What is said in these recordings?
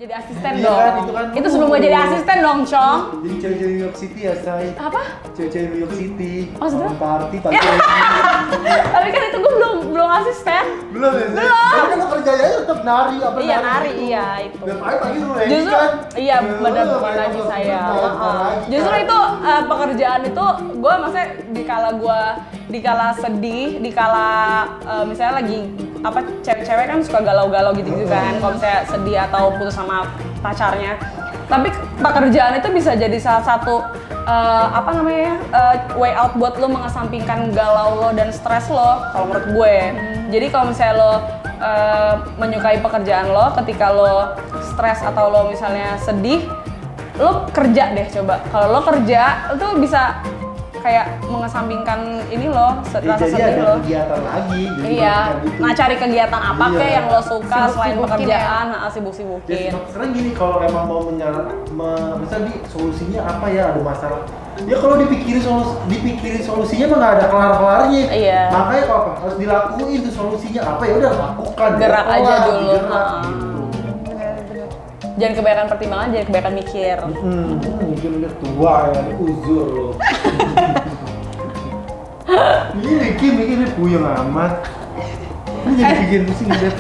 Jadi asisten Iya, dong. kan, Itu sebelum gue jadi asisten dong, Cong. Jadi cewek-cewek New York City ya, Say. Apa? Cewek-cewek New York City. Maksudnya? Party pagi. Tapi kan itu gue belum asisten. Belum ya? Belum. Tapi kan lo kerjanya tetap nari apa Iya, nari, iya itu. Dan pagi lu lagi Justru, kan? iya benar bukan lagi saya. Justru itu pekerjaan itu gue maksudnya dikala sedih, dikala misalnya lagi apa cewek-cewek kan suka galau-galau gitu-gitu kan. Kalau misalnya sedih atau putus sama pacarnya. Tapi pekerjaan itu bisa jadi salah satu way out buat lo mengesampingkan galau lo dan stres lo kalau menurut gue. Jadi kalau misalnya lo menyukai pekerjaan lo, ketika lo stres atau lo misalnya sedih, lo kerja deh coba. Kalau lo kerja, itu bisa kayak mengesampingkan ini lo, rasa Jadi sedih ada lo. kegiatan lagi. Jadi Iya, gitu. nah cari kegiatan apa Iya. kayak yang lo suka selain Sibuk-sibukin pekerjaan, ya. sibuk-sibukin. Sekarang gini, kalau emang mau misalnya solusinya apa ya, ada masalah. Ya kalau dipikirin solusinya mah nggak ada kelar-kelarnya. Iya. Makanya kalau apa harus dilakuin tuh solusinya apa ya udah lakukan. Gerak Ya, aja kelar, dulu. gerak, Ha. gitu. Jangan kebanyakan pertimbangan, jangan kebanyakan mikir. Mungkin udah tua ya, uzur loh. Ini puyeng amat. Ini jadi bikin pusing deh.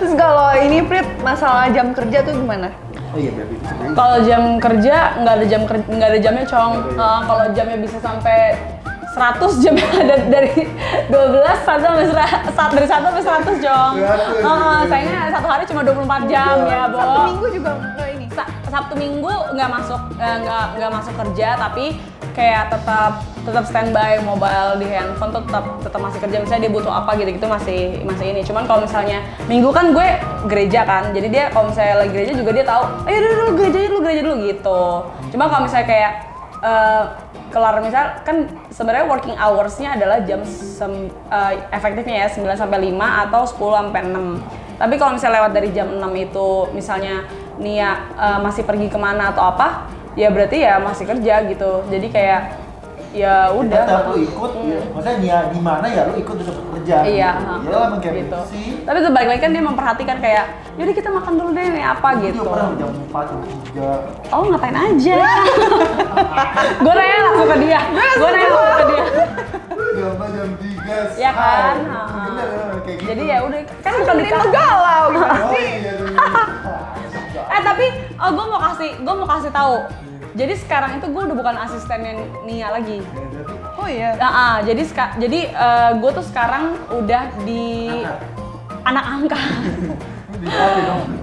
Terus kalau ini Prit, masalah jam kerja tuh gimana? Oh iya, berarti itu sebenarnya. Kalau jam kerja nggak ada jamnya, Cong. Kalau jamnya bisa sampai 100 jam ada dari 12 sampai 100, Cong. 100. Sayangnya satu hari cuma 24 jam ya, Bo. Sabtu Minggu juga nggak ini? Sabtu Minggu nggak masuk kerja, tapi kayak tetap standby mobile di handphone tuh tetap masih kerja. Misalnya dia butuh apa gitu masih ini. Cuman kalau misalnya Minggu kan gue gereja kan, jadi dia kalau misalnya lagi gereja juga dia tahu, ayo dulu gereja dulu gitu. Cuma kalau misalnya kayak kelar misal kan sebenarnya working hours-nya adalah jam efektifnya ya 9 sampai 5 atau 10 sampai 6. Tapi kalau misalnya lewat dari jam 6 itu misalnya Nia masih pergi kemana atau apa, ya berarti ya masih kerja gitu. Jadi kayak ya udah. Tetap lu ikut, ya. Maksudnya Nia di mana ya lu ikut tetap kerja. Iya, gitu. Ya lah emang kayak gitu. gitu sih. Tapi balik lagi kan dia memperhatikan kayak, yaudah kita makan dulu deh nih apa gitu. Dia pernah jam 4, jam 3. Oh ngapain aja? Gue nanya langsung ke dia. Jam 4, jam 3. Ya kan? Bener, kayak gitu. Jadi ya udah kan bukan Ini tuh galau gimana Oh sih? iya, tapi gue mau kasih tahu. Jadi sekarang itu gue udah bukan asistennya Nia lagi. Oh iya. Jadi gue tuh sekarang udah di anak angkat.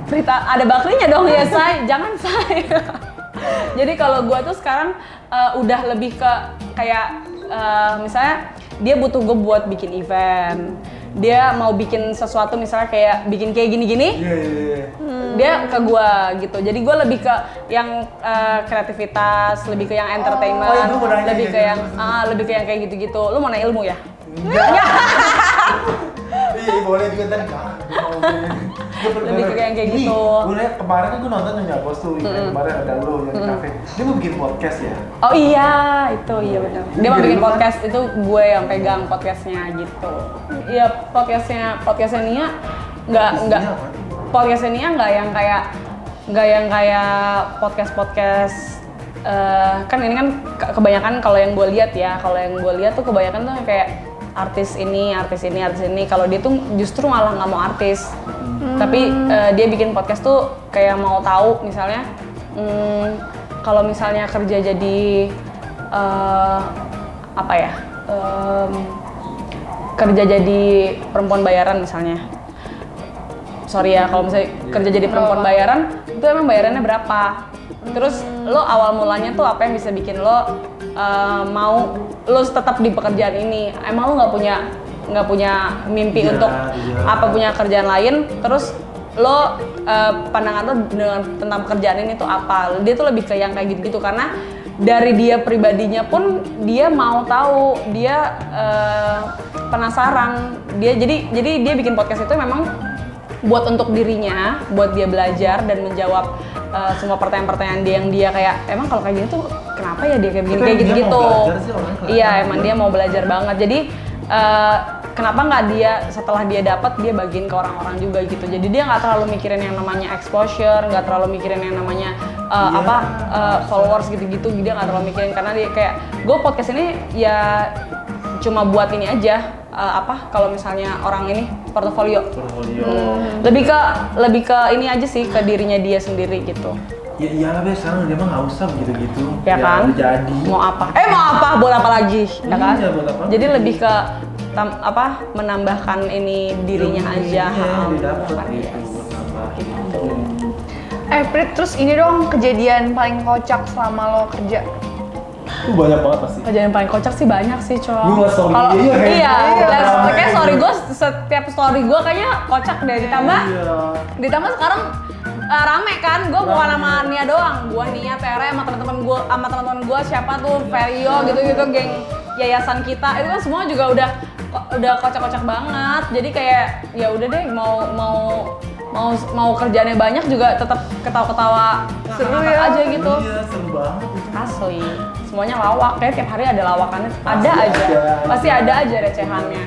Berita ada bakrinya dong ya, Say. Jangan, Say. Jadi kalau gue tuh sekarang udah lebih ke kayak misalnya dia butuh gue buat bikin event. Dia mau bikin sesuatu misalnya kayak bikin kayak gini-gini. Iya. Dia ke gua gitu. Jadi gua lebih ke yang kreativitas, lebih ke yang entertainment, Oh, iya, gua mau nanya lebih ya, ke yang gitu. lebih ke yang kayak gitu-gitu. Lu mau nanya ilmu ya? Enggak. Iya, boleh juga tadi. Lebih ke yang kayak gitu. Gue liat kemarin kan gue nonton Nyonya Bos tuh, kemarin ada lu yang di kafe. Dia mau bikin podcast ya. Oh iya, itu iya benar. Dia mau bikin podcast, itu gue yang pegang podcastnya gitu. Iya, podcastnya Nia nggak podcastnya Nia nggak yang kayak podcast kan ini kan kebanyakan kalau yang gue lihat tuh kebanyakan tuh kayak artis ini. Kalau dia tuh justru malah nggak mau artis. Tapi dia bikin podcast tuh kayak mau tahu misalnya kalau misalnya kerja jadi kerja jadi perempuan bayaran misalnya. Sorry ya, kalau misalnya kerja jadi perempuan bayaran itu emang bayarannya berapa? Terus lo awal mulanya tuh apa yang bisa bikin lo mau lo tetap di pekerjaan ini? Emang lo nggak punya mimpi untuk punya kerjaan lain? Terus lo pandangan lo tentang pekerjaan ini tuh apa? Dia tuh lebih ke yang kayak gitu-gitu karena dari dia pribadinya pun dia mau tahu, dia penasaran. Jadi dia bikin podcast itu memang buat untuk dirinya, buat dia belajar dan menjawab semua pertanyaan-pertanyaan dia yang dia kayak emang kalau kayak gini tuh kenapa ya dia kayak begini kayak gitu-gitu. Iya, emang dia mau belajar banget. Jadi kenapa nggak dia setelah dia dapat dia bagiin ke orang-orang juga gitu. Jadi dia nggak terlalu mikirin yang namanya exposure, nggak terlalu mikirin yang namanya followers gitu-gitu. Dia nggak terlalu mikirin karena dia kayak gue podcast ini ya cuma buat ini aja. Kalau misalnya orang ini portofolio. Lebih ke ini aja sih, ke dirinya dia sendiri gitu. Ya iyalah Be, sekarang dia mah nggak usah begitu-gitu. Ya kan? Udah jadi. Mau apa? Buat apa lagi? Ya kan? Iya, buat apa? Jadi lebih ke menambahkan ini dirinya aja. Iya, dia dapet gitu buat nambah. Prit, terus ini dong kejadian paling kocak selama lo kerja. Banyak banget pasti. Kejadian paling kocak sih banyak sih, Cok. Lu nge-story Kalau dia, iya, ramai. kayak story gue setiap story gue kayaknya kocak deh, ditambah sekarang rame kan, gue bukan sama Nia doang, gue Nia, Tere, sama teman-teman gue siapa tuh, Ferio gitu-gitu, geng yayasan kita, itu kan semua juga udah kocak-kocak banget. Jadi kayak ya udah deh, mau kerjaannya banyak juga tetap ketawa-ketawa Seru ngakak-ngakak ya. aja gitu. Iya, seru banget itu. Asli, semuanya lawak, kayak tiap hari ada lawakannya, pasti ada aja recehannya.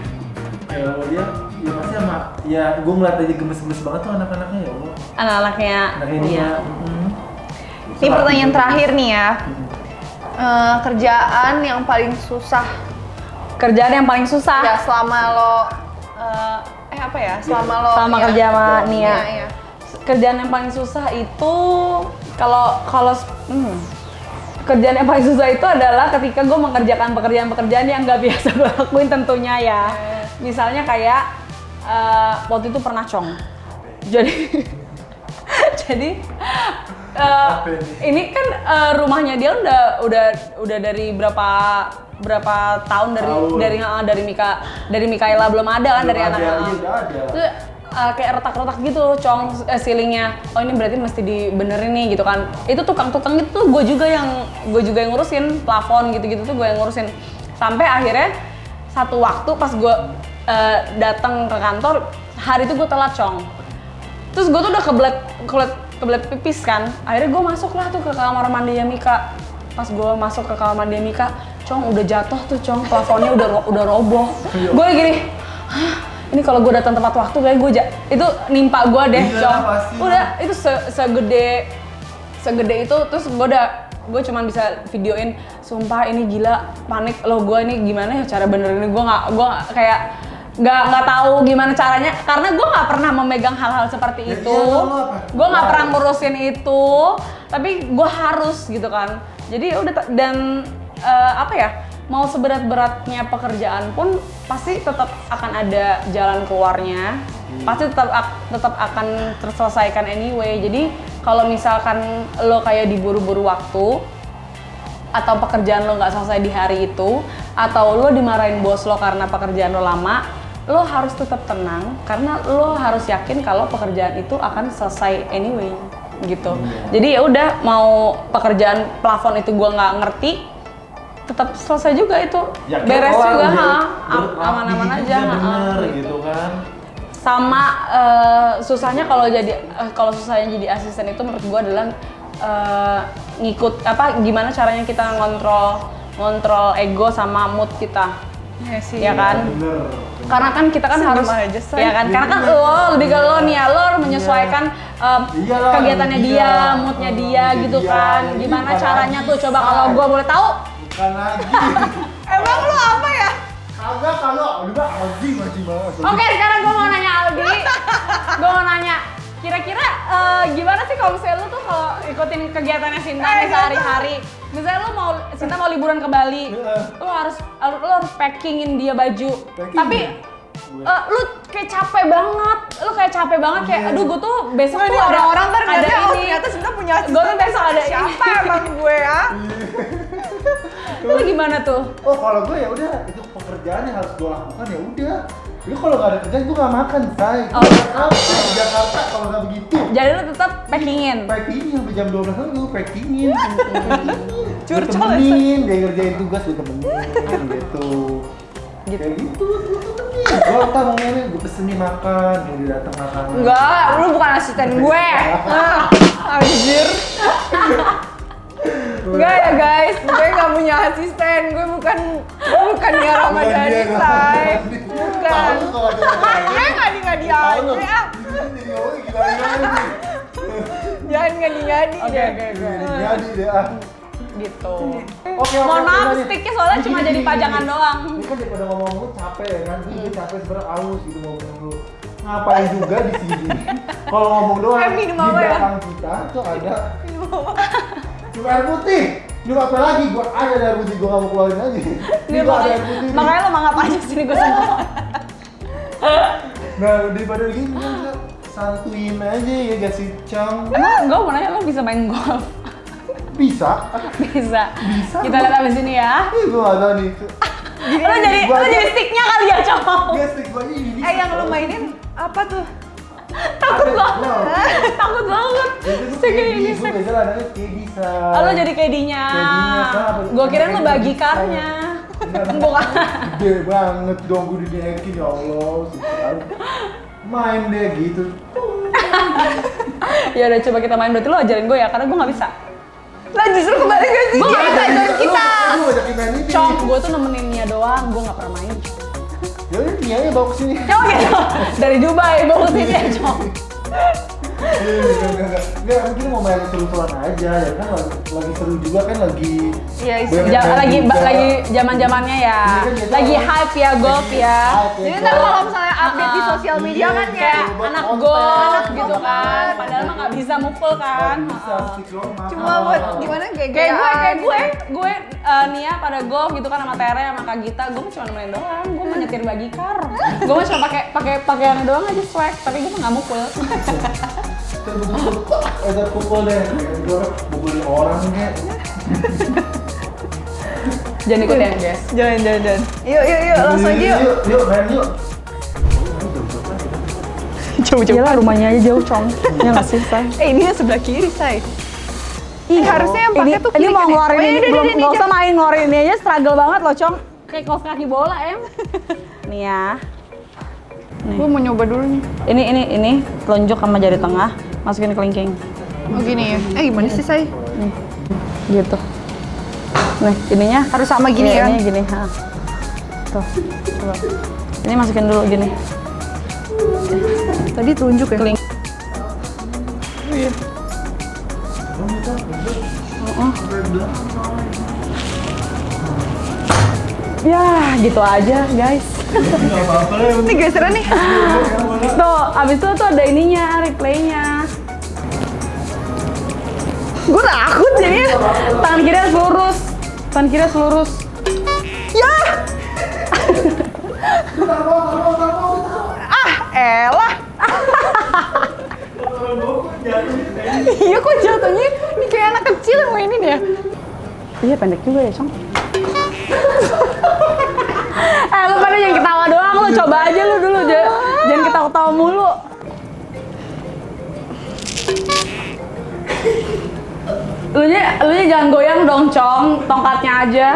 Ya dia, ya pasti sama, ya gue ngeliat aja gemes-gemes banget tuh anak-anaknya ya Allah. Anak-anaknya Anaknya dia. Ini pertanyaan terakhir nih ya. Kerjaan yang paling susah Kerjaan yang paling susah. ya selama lo Selama kerja sama Nia. Iya. Kerjaan yang paling susah itu kerjaan yang paling susah itu adalah ketika gue mengerjakan pekerjaan-pekerjaan yang nggak biasa gue lakuin tentunya ya. Misalnya kayak waktu itu pernah Cong. Jadi ini kan rumahnya dia udah dari berapa tahun dari Mikaela belum ada kan, dari anak-anak. Terus kayak retak-retak gitu, Cong, ceilingnya. Oh ini berarti mesti dibenerin nih gitu kan. Itu tukang-tukang itu tuh gue juga yang ngurusin, plafon gitu-gitu tuh gue yang ngurusin. Sampai akhirnya satu waktu pas gue datang ke kantor, hari itu gue telat, Cong. Terus gue tuh udah kebelet pipis kan. Akhirnya gue masuk lah tuh ke kamar mandinya Mika. Pas gue masuk ke kamar mandinya Mika, Cong udah jatuh tuh, Cong, plafonnya udah roboh. Gue gini, ini kalau gue datang tepat waktu kayak itu nimpa gue deh, Iya, Cong. pasti. Udah itu segede itu, terus gue cuma bisa videoin. Sumpah ini gila, panik loh gue, ini gimana ya cara benerin. Gue nggak kayak nggak tahu gimana caranya, karena gue nggak pernah memegang hal-hal seperti Ya, itu. iya, Gue nggak pernah ngurusin itu, tapi gue harus gitu kan. Jadi udah mau seberat-beratnya pekerjaan pun pasti tetap akan ada jalan keluarnya, pasti tetap akan terselesaikan anyway. Jadi kalau misalkan lo kayak diburu-buru waktu, atau pekerjaan lo nggak selesai di hari itu, atau lo dimarahin bos lo karena pekerjaan lo lama, lo harus tetap tenang karena lo harus yakin kalau pekerjaan itu akan selesai anyway gitu. Jadi ya udah, mau pekerjaan plafon itu gua nggak ngerti, tetap selesai juga itu, Yakin beres orang juga, aman-aman aja, bener gitu kan. Sama susahnya kalau susahnya jadi asisten itu menurut gua adalah gimana caranya kita ngontrol ego sama mood kita. Iya sih. Ya kan? Bener. Karena kan kita kan harus, aja, say. ya kan? Karena kan lo lebih ke lo nih ya, lo harus menyesuaikan Iyalah, kegiatannya dia, moodnya dia gitu dia. kan. Jadi Gimana bukan caranya lagi, tuh? Coba say. kalau gua boleh tahu. Bukan lagi. Emang lo apa ya? Kagak, kalau udah anjing banget. Oke, sekarang gua mau nanya Aldi. Gua mau nanya, kira-kira gimana sih kalau misalnya lu tuh kalau ikutin kegiatannya Sinta nih sehari-hari? Misalnya Sinta mau liburan ke Bali, lu harus packingin dia baju. Packing Tapi ya? lu kayak capek banget, kayak aduh gue tuh besok Nggak, tuh nih orang-orang ntar ada ngeliatnya, oh ini. ternyata sebenarnya punya asisten. Gue tuh besok ada Siapa ini. emang gue ya? Lu gimana tuh? Oh kalau gue ya udah, itu pekerjaan yang harus gue lakukan ya udah. Lu kalau nggak ada kerjaan gue nggak makan, say. Oh. Apa di Jakarta kalau nggak begitu? Jadi lu tetap packingin. Packingin sampai jam 12 malam gue packingin. Curcol Gue temenin, dia ngerjain tugas gue temenin gitu. Kayak gitu, gue temenin. Gue apa mau ngomongin, gue pesenin makan, dia datang makan. Enggak, lu bukan asisten gue. Anjir. Enggak ya guys, gue nggak punya asisten. Gue bukan Nia Ramadhani, say. Bukan. Tahu kalau ada Ngadi-ngadi aja. Tahu loh. Ini videonya gimana nih? Jangan ngadi-ngadi Oke, deh. oke, oke. Jadi deh ah. Gitu. Oke, Mohon maaf, lanjut. sticknya soalnya cuma Ini jadi gini, pajangan gini. doang. Ini kan daripada ngomong-ngomong capek ya kan, ini capek sebenarnya aus gitu ngomong dulu. Ngapain juga di sini? Kalau ngomong doang, minum di apa ya? belakang kita tuh ada minum air putih. Minum apa lagi? Gua ada air putih, gua nggak mau keluarin aja. Ini gua ada air putih. nih. Makanya lo mangap aja sini gue semua. Nah, daripada gini kan kita santuin aja ya gak sih, Cang? Emang gue mau nanya lo bisa main golf? Bisa? Bisa. Bisa. Kita lihat abis ini ya. Ih, gua nggak tahu nih. Lo jadi sticknya kali ya, cowok. Dia stick gua ini. Yang lu mainin apa tuh? Takut banget. Nah, Takut banget. itu tuh Stick kayak Kedi, ini. gua biasa nadanya Kedi, Sa. Oh, lo jadi KD-nya. KD-nya, Sa. Gue kira lo bagi karnya. Bukan. Gede banget dong gue dinaikin, ya Allah. Sekali. Main deh gitu. Ya udah coba kita main, berarti lo ajarin gue ya, karena gue nggak bisa. Lah justru kebalik gak sih? Gua Dia nggak yang bisa. ngajarin kita. Lu ngajakin main ini. Cong, gue tuh nemenin Nia doang, gue nggak pernah main. Ya udah Nianya bawa ke sini. Coba gitu, dari Dubai bawa ke sini ya, Cong. Enggak, mungkin mau main seru-seruan aja ya kan lagi seru juga kan lagi Iya, banyak main Lagi juga. lagi zaman-zamannya ya. Ini kan biasa Lagi orang- hype ya golf ya. Jadi ntar kalau misalnya update di sosial media kan ya. Kayak buat anak konten. golf gitu Anak kan. golf. Padahal mah nggak bisa mukul kan. bisa stick doang mahal. Cuma buat gimana Kayak gue Nia pada golf gitu kan sama Tere sama Kak Gita, gue cuma nemenin doang, gue mau nyetir bagi kar, gue mah cuma pakai pakaian doang aja swag, tapi gue mah nggak mukul. Ada pukul deh, gue pukulin orang nih. Jangan ikut ya guys. Jangan. Yuk, langsung aja yuk. Yuk, main yuk. Jauh-jauh. Iyalah rumahnya aja jauh, Cong. Ya nggak sih, Say? Ini yang sebelah kiri, Say. Harusnya yang pakai tuh ini kiri mau kan ya? ngeluarin Oh, iya, ini, udah, belum udah, nggak udah, usah main ngeluarin ini aja struggle banget loh, Cong. Kayak kaos kaki bola, Nih ya. Gue mau nyoba dulu nih. Ini telunjuk sama jari tengah, masukin ke kelingking. Oh gini ya? Gimana sih, Say? Gitu. Nih, ininya Harus sama gini iya, ya? Ini gini, ha. Tuh, coba. Ini masukin dulu gini. Tadi tunjuk ya? Keling. Ya, gitu aja, guys. Ini geseran nih. Tuh, abis itu tuh ada ininya, replaynya. Gue takut jadi tangan kiri harus lurus. Tangan kiri harus lurus. Ya! Elah. Iya kok jatuhnya ini kayak anak kecil yang mainin ya. Iya pendek juga ya, Cong. Lu pada jangan ketawa doang, lu coba aja lu dulu, jangan ketawa-ketawa mulu. Lu nya jangan goyang dong, Cong, tongkatnya aja.